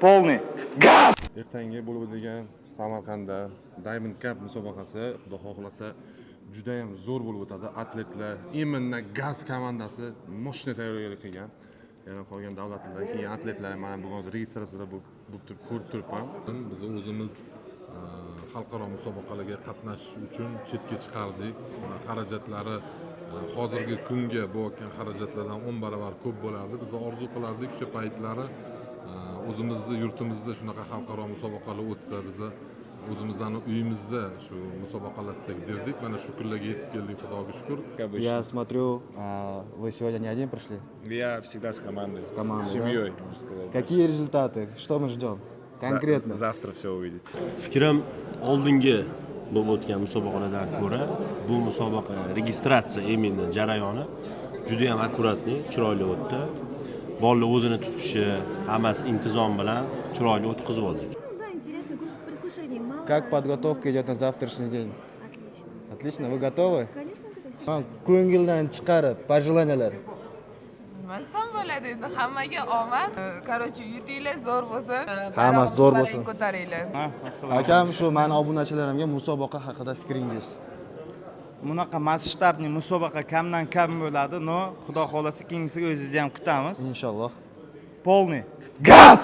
Полный. Газ! Ertangi bo'lib o'tadigan Samarqandda Diamond Cup musobaqasi xudo xohlasa juda ham zo'r bo'lib o'tadi. Atletlar именно gaz komandasi moshina tayyorgarlik qilgan. Yana qolgan davlatlardan kelgan atletlar mana bugun registratsiya bo'lib turib ko'rib turibman. Biz o'zimiz xalqaro musobaqalarga qatnashish uchun chetga chiqardik. Xarajatlari hozirgi kunga bo'layotgan xarajatlardan 10 barobar ko'p bo'lardi. Biz orzu qilardik o'sha paytlari o'zimizni yurtimizda shunaqa xalqaro musobaqalar o'tsa, biz o'zimizning uyimizda shu musobaqalar derdik. Mana shu kunlarga yetib keldik, Xudoga shukr. Я смотрю, вы сегодня не один пришли? Я всегда с командой, с командой, семьей, можно сказать. Какие результаты? Что мы ждем? Конкретно. Завтра все увидите. Fikrim oldingi bo'lib o'tgan musobaqalardan ko'ra bu musobaqa registratsiya imенно jarayoni juda ham akkuratli, chiroyli o'tdi. Bolalar o'zini tutishi, hammasi intizom bilan chiroyli o'tkazib oldik. Да, интересно, предвкушение мало. Как подготовка идет на завтрашний день? Отлично. Отлично, вы готовы? Конечно, готов. Ko'ngildan chiqarib, pожеланиялар. Nimasam bo'ladi endi hammaga omad. Короче, yutinglar zo'r bo'lsin. Hammasi zo'r bo'lsin. Ko'taringlar. Akam, shu mani obunachilarimga musobaqa haqida fikringiz. Bunaqa masshtabli musobaqa kamdan kam bo'ladi, no, Xudo xolasa keyingisiga o'zingizni ham kutamiz. Inshaalloh. Полный. Газ!